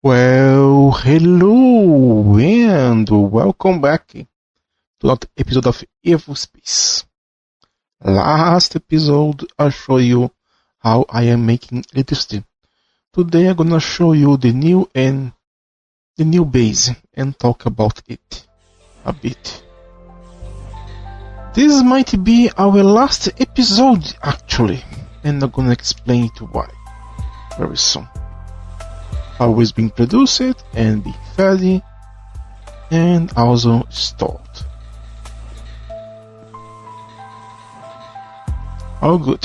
Well, hello and welcome back to another episode of Evospace. Last episode I showed you how I am making electricity. Today I'm gonna show you the new base and talk about it a bit. This might be our last episode actually, and I'm gonna explain it why very soon. Always being produced and being fed and also stored. All good.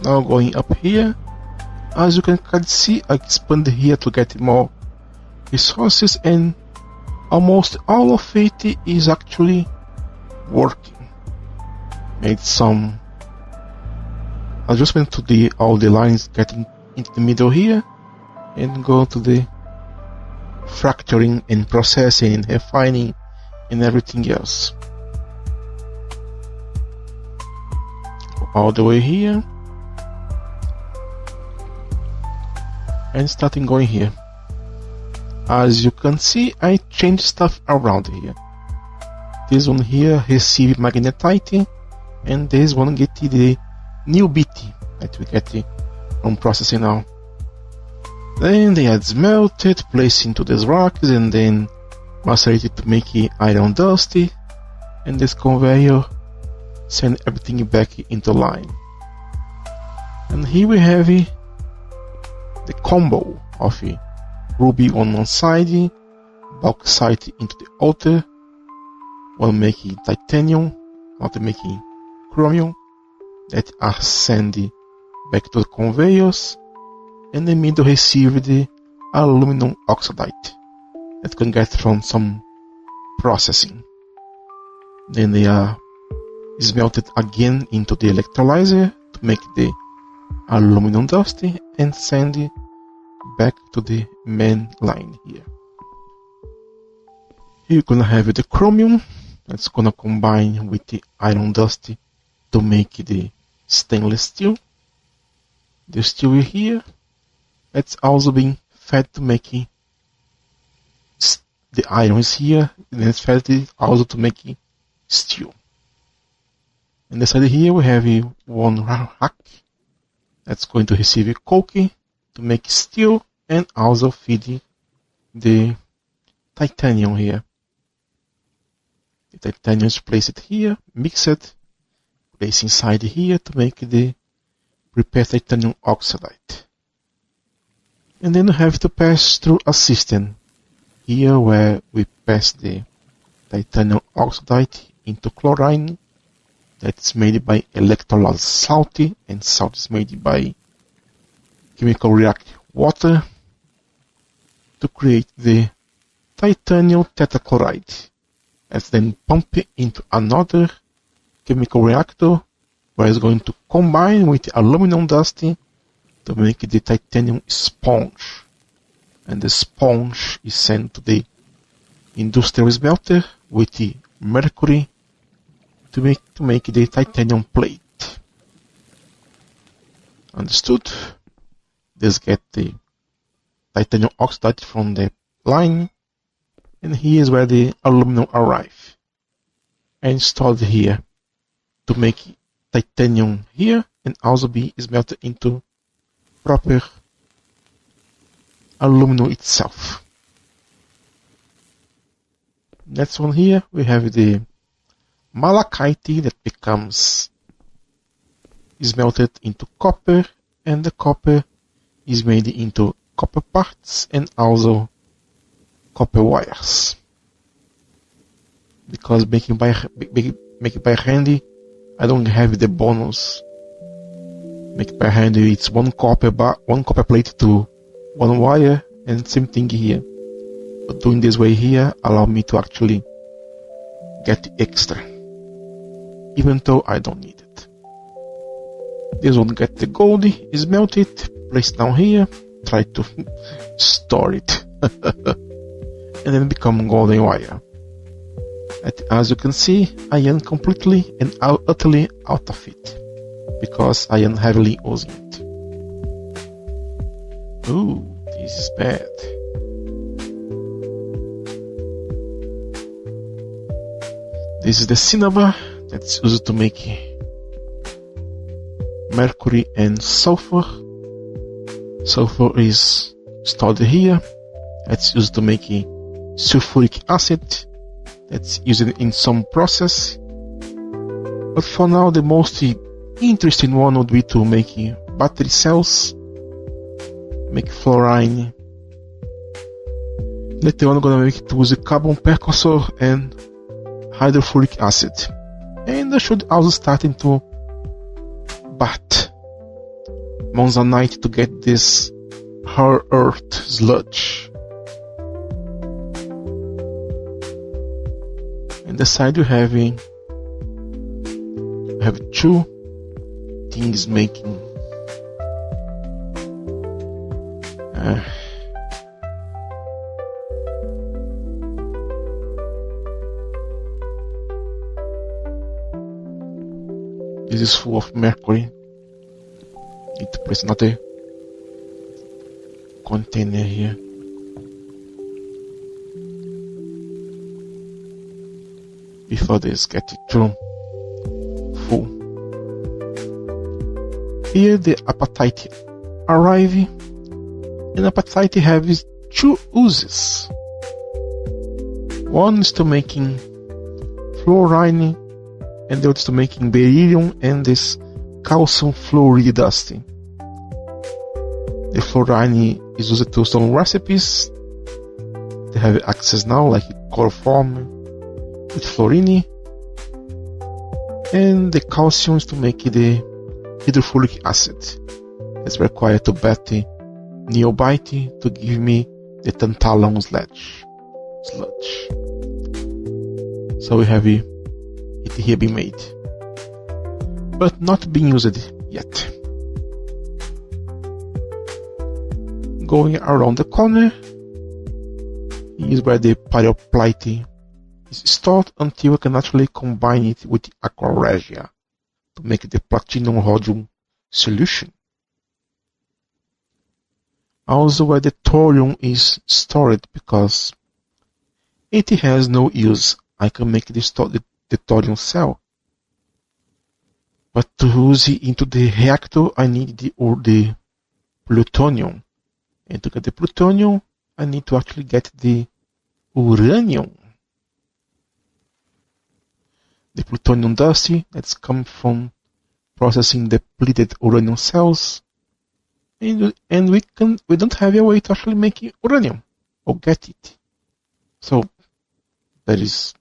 Now going up here, as you can see, I expand here to get more resources, and almost all of it is actually working. Made some adjustment to all the lines getting into the middle here, and go to the fracturing and processing and refining and everything else. All the way here and starting going here. As you can see, I changed stuff around here. This one here receive magnetite, and this one get the new BT that we get from processing now. Then they add smelted, place into these rocks, and then macerated to make it iron dusty, and this conveyor send everything back into line. And here we have the combo of ruby on one side, bauxite into the other, one making titanium, other making chromium, that are sent back to the conveyors, and the middle receive the aluminum oxide that can get from some processing. Then they are smelted again into the electrolyzer to make the aluminum dust and send it back to the main line here. Here you're gonna have the chromium that's gonna combine with the iron dust to make the stainless steel. The steel here, it's also being fed to make the iron is here, and then it's fed also to make steel. And the side here we have one rack that's going to receive coke to make steel and also feed the titanium here. The titanium is placed here, mixed, placed inside here to make the prepared titanium oxide. And then we have to pass through a system here where we pass the titanium oxide into chlorine that's made by electrolyzed salt, and salt is made by chemical react water to create the titanium tetrachloride. That's then pumped into another chemical reactor where it's going to combine with the aluminum dust to make the titanium sponge, and the sponge is sent to the industrial smelter with the mercury to make the titanium plate. Understood? This get the titanium oxide from the line, and here is where the aluminum arrive and stored here to make titanium here and also be smelted into proper aluminum itself. Next one here we have the malachite that becomes melted into copper, and the copper is made into copper parts and also copper wires. Because making by hand, I don't have the bonus. Make by hand, it's one copper plate to one wire, and same thing here. But doing this way here allow me to actually get extra, even though I don't need it. This one get the gold, is melted, placed down here, try to store it, and then become golden wire. As you can see, I am completely and utterly out of it, because I am heavily using it. Ooh, this is bad. this is the cinnabar that's used to make mercury and sulfur. Sulfur is stored here. That's used to make sulfuric acid. That's used in some process. But for now, the most interesting one would be to make battery cells, make fluorine. Later on, I'm gonna make it with a carbon precursor and hydrofluoric acid. And I should also start into bath monzonite to get this rare earth sludge. And the side you have two things making this is full of mercury. Need to place another container here. Before this get it too full. Here the apatite arrive, and apatite has two uses. One is to making fluorine, and the other is to making beryllium and this calcium fluoride dust. The fluorine is used to some recipes. They have access now, like chloroform with fluorine, and the calcium is to make the hydrofluoric acid. It's required to bat neobite to give me the tantalum sludge. So we have it here being made, but not being used yet. Going around the corner is where the pyroplite is stored until we can actually combine it with aqua regia to make the platinum rhodium solution. Also where the thorium is stored, because it has no use. I can make the thorium cell, but to use it into the reactor I need the plutonium, and to get the plutonium I need to actually get the uranium. The plutonium dust that's come from processing depleted uranium cells, and we don't have a way to actually make uranium or get it. So that is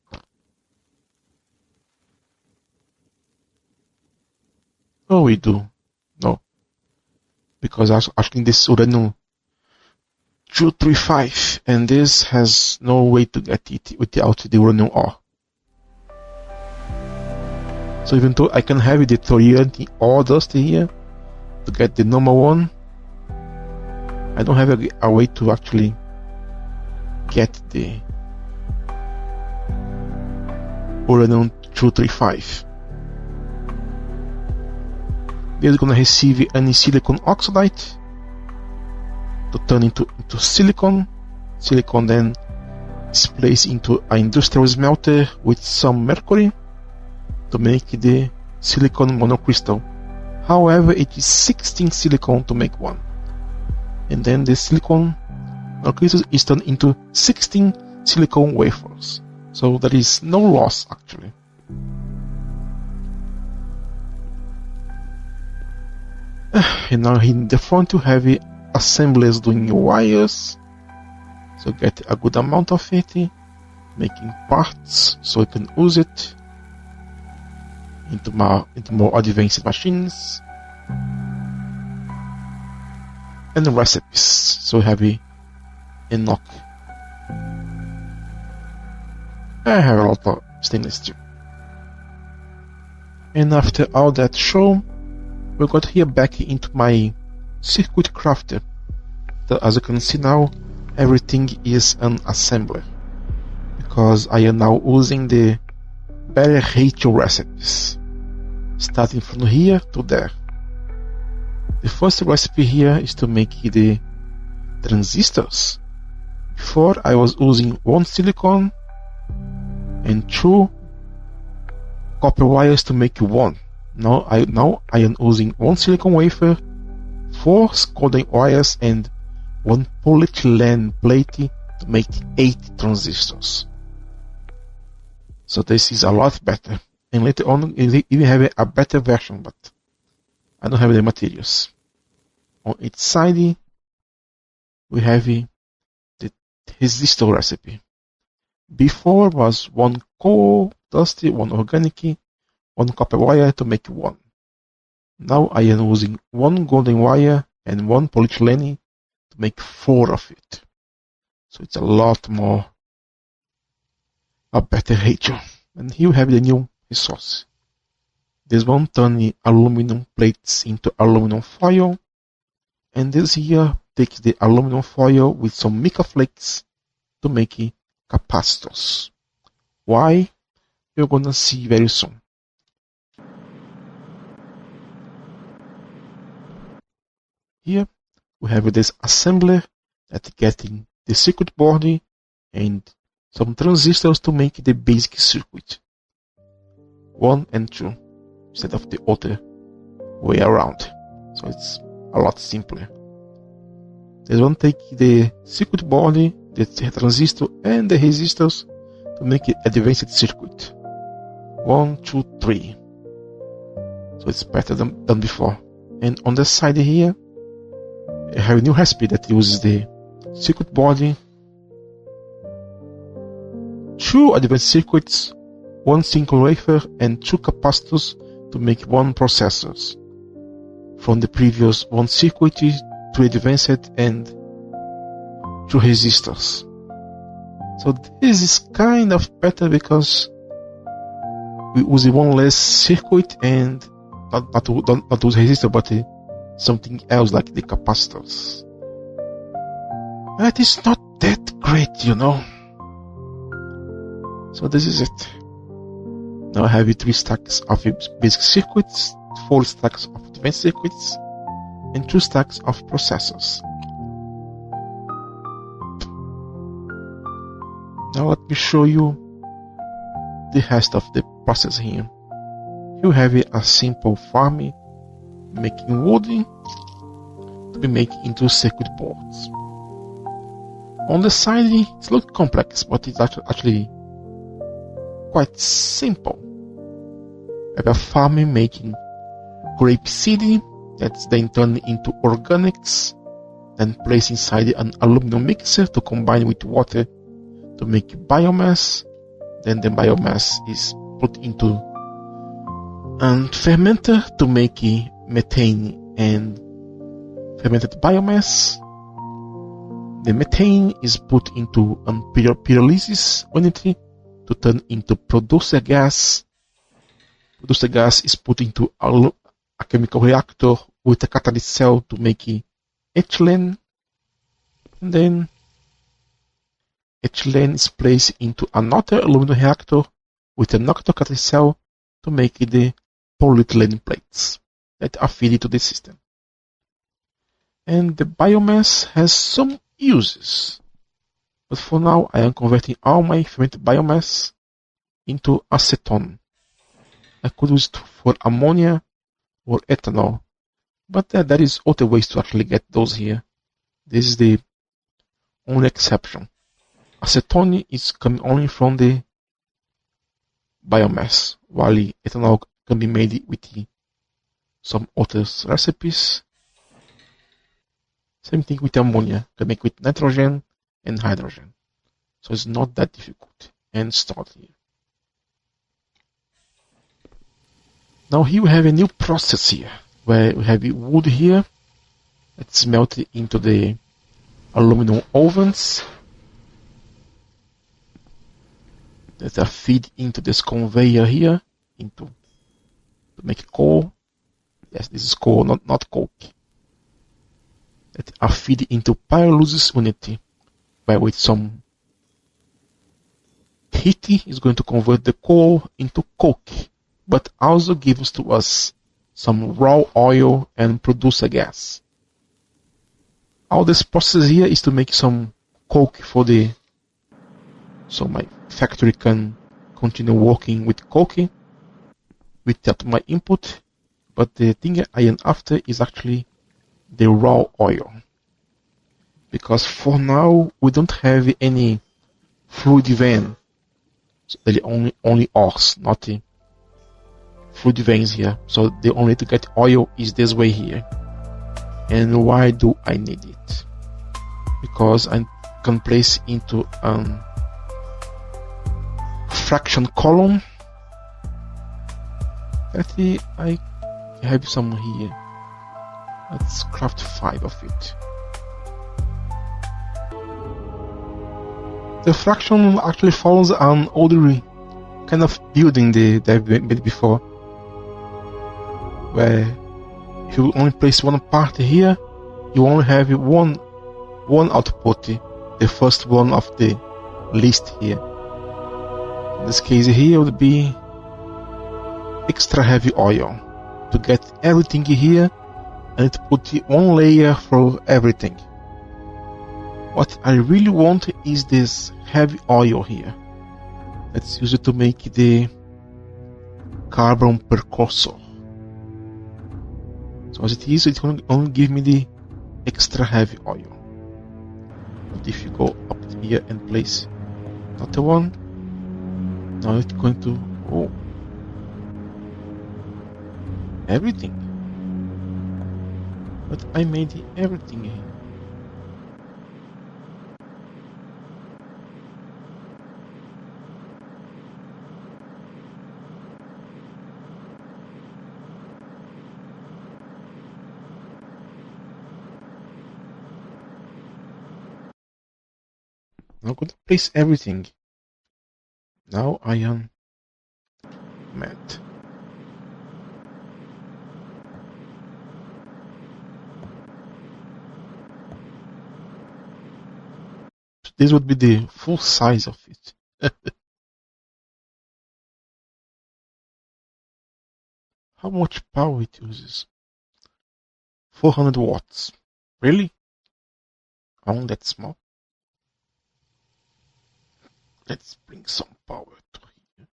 we do no, because actually this uranium 235, and this has no way to get it without the uranium ore. So even though I can have the thorium ore dust here to get the number one, I don't have a way to actually get the uranium 235. This is gonna receive any silicon oxide to turn into silicon. Silicon then is placed into an industrial smelter with some mercury to make the silicon monocrystal. However, it is 16 silicon to make one, and then the silicon monocrystal is turned into 16 silicon wafers. So there is no loss actually. And now in the front you have assemblers doing wires, so get a good amount of it, making parts so you can use it into more advanced machines, and recipes. So we have enoch. I have a lot of stainless steel. And after all that show, we got here back into my circuit crafter. So as you can see now, everything is an assembler, because I am now using the better ratio recipes, starting from here to there. The first recipe here is to make the transistors. Before I was using 1 silicon and 2 copper wires to make one. Now I am using one silicon wafer, 4 golden wires, and one polyethylene plate to make 8 transistors. So this is a lot better. And later on, we even have a better version, but I don't have the materials. On each side, we have the resistor recipe. Before was 1 coal dusty, 1 organic, 1 copper wire to make 1. Now I am using 1 golden wire and 1 polyethylene to make 4 of it. So it's a lot more, a better ratio. And here we have the new resource. This one turns aluminum plates into aluminum foil, and this here takes the aluminum foil with some mica flakes to make capacitors. Why? You're gonna see very soon. Here we have this assembler that getting the circuit board and some transistors to make the basic circuit. 1 and 2 instead of the other way around. So it's a lot simpler. This one take the circuit board, the transistor and the resistors to make it advanced circuit. 1, 2, 3. So it's better than before. And on the side here, I have a new recipe that uses the circuit board, 2 advanced circuits, 1 single wafer, and 2 capacitors to make 1 processor. From the previous 1 circuit, 2 advanced and 2 resistors. So this is kind of better because we use 1 less circuit and not use resistor, but something else like the capacitors. That is not that great, you know. So this is it. Now I have 3 stacks of basic circuits, 4 stacks of advanced circuits, and 2 stacks of processors. Now let me show you the rest of the process here. You have a simple farm making wood to be made into circuit boards. On the side, it looks complex, but it's actually quite simple. I have a farm making grape seed that's then turned into organics, then placed inside an aluminum mixer to combine with water to make biomass. Then the biomass is put into a fermenter to make methane and fermented biomass. The methane is put into a pyrolysis unit to turn into producer gas. Producer gas is put into a chemical reactor with a catalyst cell to make ethylene. And then ethylene is placed into another aluminum reactor with another catalyst cell to make the polyethylene plates that are fed into the system. And the biomass has some uses, but for now I am converting all my fermented biomass into acetone. I could use it for ammonia or ethanol, but there is other ways to actually get those here. This is the only exception. Acetone is coming only from the biomass, while ethanol can be made with some other recipes. Same thing with ammonia, can make with nitrogen and hydrogen. So it's not that difficult. And start here. Now here we have a new process here, where we have wood here. It's melted into the aluminum ovens that are fed into this conveyor here to make coal. Yes, this is coal, not coke. That are fed into pyrolysis unit, where with some heat is going to convert the coal into coke, but also gives to us some raw oil and producer gas. All this process here is to make some coke so my factory can continue working with coke. without my input, but the thing I am after is actually the raw oil. Because for now, we don't have any fluid vein. So there are only ores, not the fluid veins here. So the only way to get oil is this way here. And why do I need it? Because I can place into a fraction column. Actually, I have some here. Let's craft 5 of it. The fraction actually follows an older kind of building that I've made before, where if you only place one part here, you only have one output, the first one of the list here. In this case here would be extra heavy oil. To get everything here, I need to put one layer for everything. What I really want is this heavy oil here. Let's use it to make the carbon precursor. So as it is, it's going to only give me the extra heavy oil. But if you go up here and place another one, now it's going to everything. But I made everything here. Now I'm going to place everything. Now I am mad. So this would be the full size of it. How much power it uses? 400 watts. Really? Only that small? Let's bring some power to here.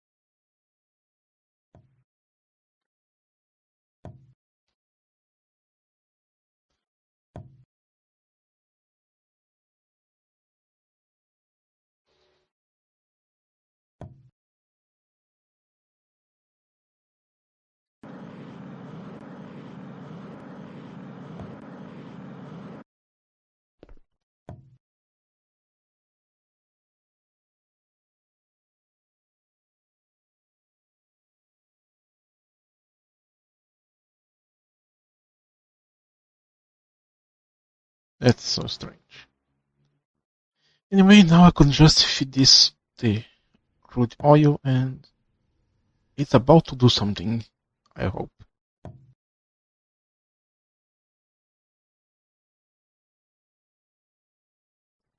That's so strange. Anyway, now I can just feed this the crude oil and it's about to do something, I hope.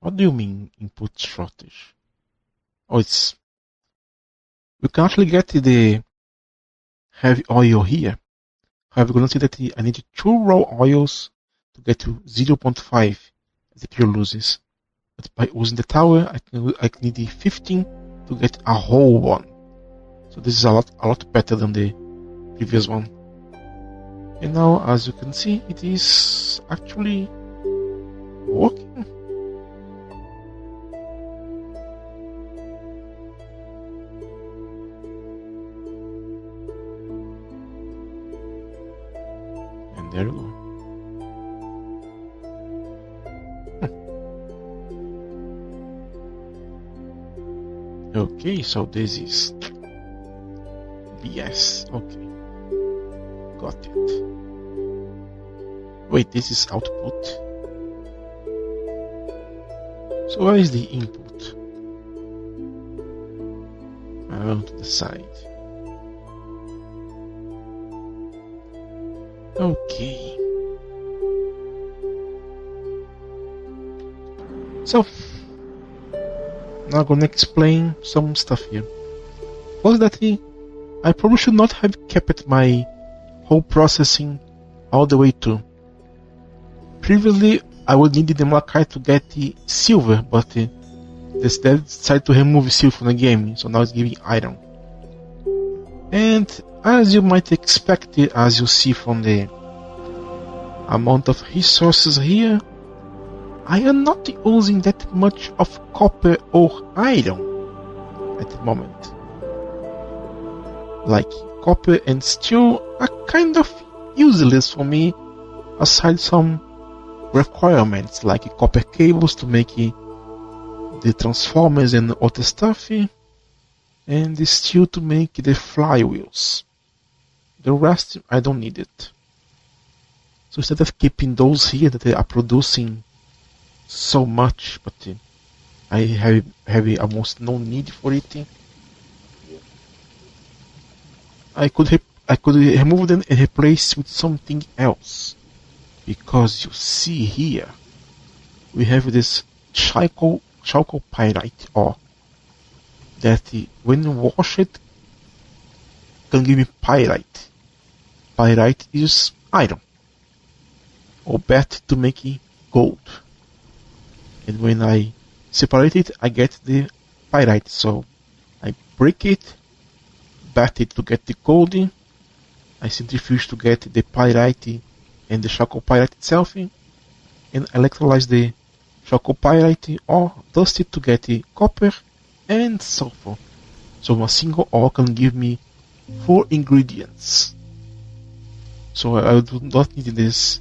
What do you mean input shortage? Oh, it's... We can actually get the heavy oil here. However, we're going to see that I need 2 raw oils to get to 0.5 the pure loses. But by using the tower, I need the 15 to get a whole one. So this is a lot better than the previous one. And now, as you can see, it is actually working. And there you go. Okay, so this is BS. Okay, got it. Wait, this is output. So where is the input? Around to the side. Okay. So now I'm gonna explain some stuff here. First, that I probably should not have kept my whole processing all the way through. Previously, I would need the malachite to get the silver, but they decided to remove silver from the game, so now it's giving iron. And as you might expect it, as you see from the amount of resources here, I am not using that much of copper or iron at the moment. Like copper and steel are kind of useless for me, aside some requirements like copper cables to make the transformers and other stuff, and the steel to make the flywheels. The rest I don't need it. So instead of keeping those here that they are producing so much, but I have almost no need for it, I could remove them and replace with something else. Because you see here, we have this chalcopyrite ore that when washed can give me pyrite. Pyrite is iron, or bat to make it gold. And when I separate it, I get the pyrite. So I break it, bat it to get the gold, I centrifuge to get the pyrite and the chalcopyrite itself, and electrolyze the chalcopyrite or dust it to get the copper and sulfur. So a single ore can give me 4 ingredients. So I do not need this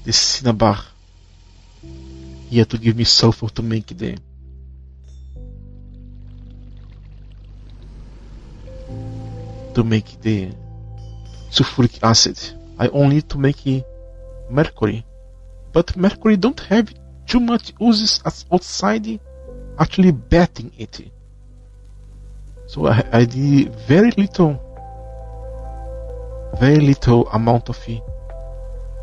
cinnabar here to give me sulfur to make the sulfuric acid. I only need to make mercury, but mercury don't have too much uses as outside actually betting it. So I did very little amount of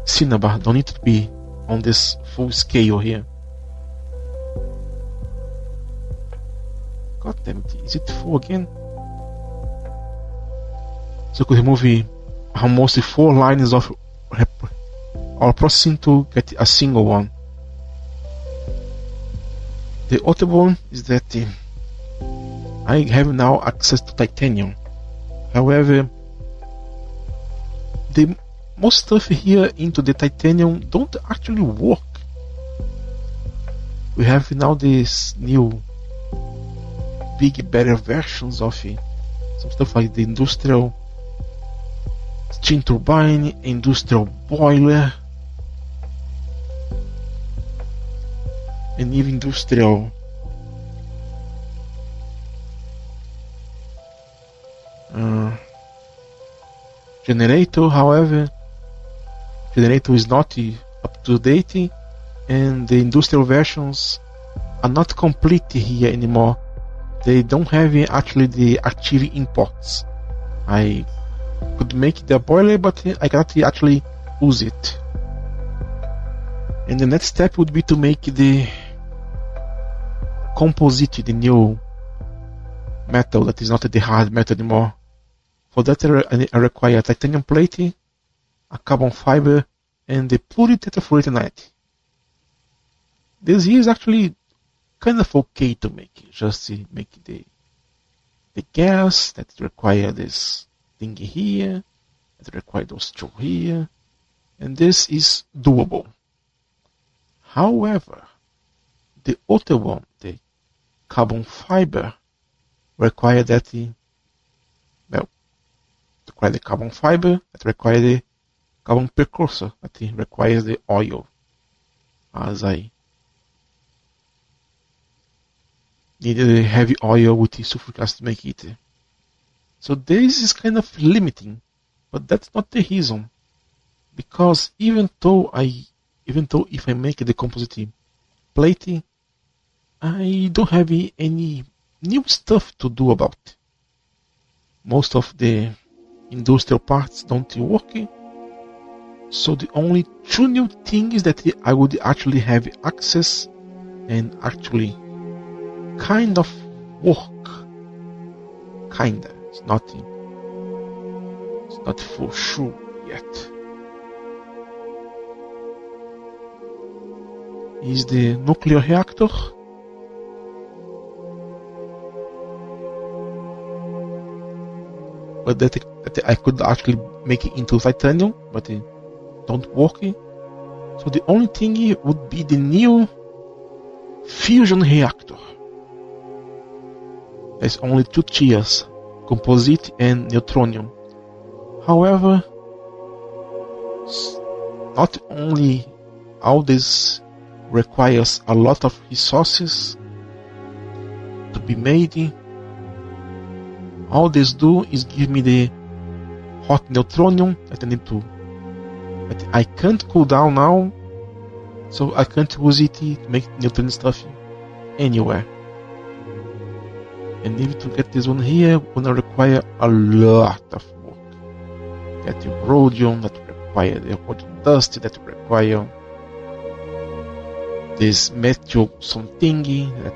cinnabar. Don't need to be on this full scale here. God damn it, is it full again? So I could remove almost 4 lines of our processing to get a single one. The other one is that I have now access to titanium. However, the most stuff here into the titanium don't actually work. We have now this new big better versions of some stuff like the industrial steam turbine, industrial boiler, and even industrial generator. However, generator is not up to date, and the industrial versions are not complete here anymore. They don't have actually the active imports. I could make the boiler, but I cannot actually use it. And the next step would be to make the composite, the new metal that is not the hard metal anymore. For that I require a titanium plate, a carbon fiber, and the polytetrafluorite. This here is actually kind of okay to make. Just to make the gas that require this thing here, that require those two here, and this is doable. However, the other one, the carbon fiber, require that require the carbon fiber, that require the carbon precursor, that requires the oil, as I needed a heavy oil with the sulfuric acid to make it. So this is kind of limiting, but that's not the reason, because even though if I make the composite plate, I don't have any new stuff to do about it. Most of the industrial parts don't work, so the only two new things that I would actually have access and actually kind of work, kinda. It's not for sure yet. Is the nuclear reactor. but that I could actually make it into titanium, but it don't work. So the only thing would be the new fusion reactor. There's only two tiers, composite and neutronium. However, not only all this requires a lot of resources to be made, all this do is give me the hot neutronium that I need to, but I can't cool down now, so I can't use it to make neutronium stuff anywhere. And even to get this one here, gonna require a lot of work. Get the rhodium, that require the rhodium dust, that require this metal something. That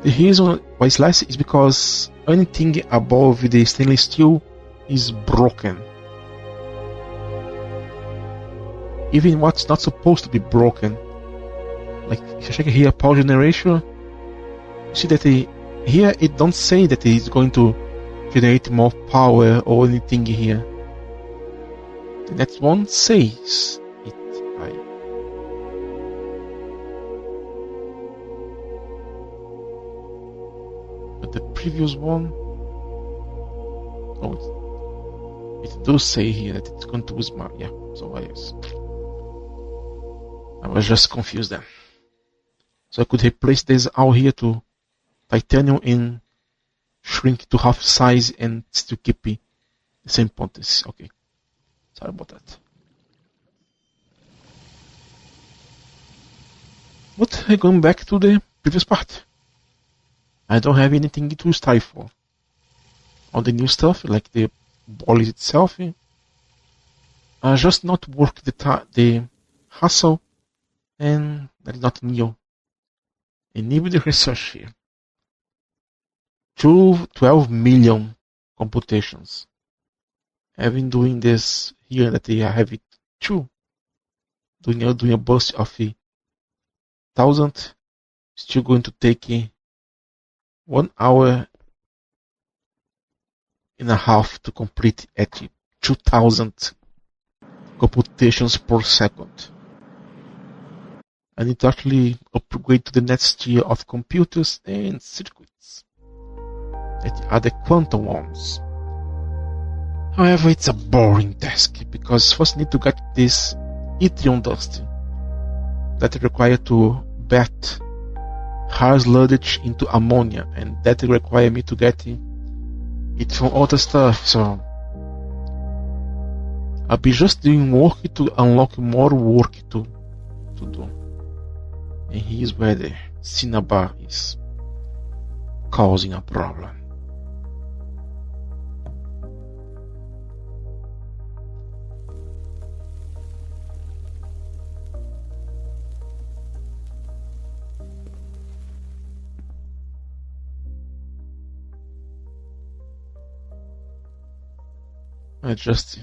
the reason why it's less is because anything above the stainless steel is broken. Even what's not supposed to be broken. Like if you check here, power generation, you see that here it don't say that it's going to generate more power or anything here. The next one says it. But the previous one, oh, it does say here that it's going to use more. Yeah, so I was just confused then. So I could replace this out here to titanium and shrink to half size and still keep the same potency. Okay, sorry about that. But going back to the previous part, I don't have anything to strive for. All the new stuff, like the ball itself, just not worth the hassle, and that is not new. And even the research here. 12 million computations. I've been doing this here that I have it too. Doing a burst of 1,000, still going to take 1 hour and a half to complete at 2,000 computations per second. I need to actually upgrade to the next tier of computers and circuits that are the quantum ones. However, it's a boring task because first I need to get this yttrium dust that require to bat hard sludge into ammonia, and that require me to get it from other stuff. So I'll be just doing work to unlock more work to do. And here's where the cinnabar is causing a problem. Just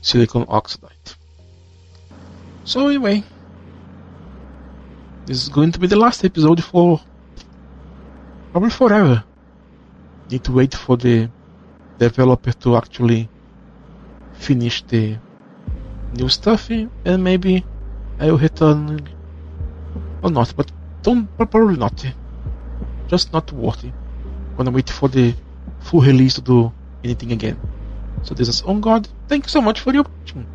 silicon oxide. So anyway, this is going to be the last episode for probably forever. Need to wait for the developer to actually finish the new stuff, and maybe I will return or not, but probably not. Just not worth it. Gonna wait for the full release to do anything again. So this is On God. Thank you so much for your watching.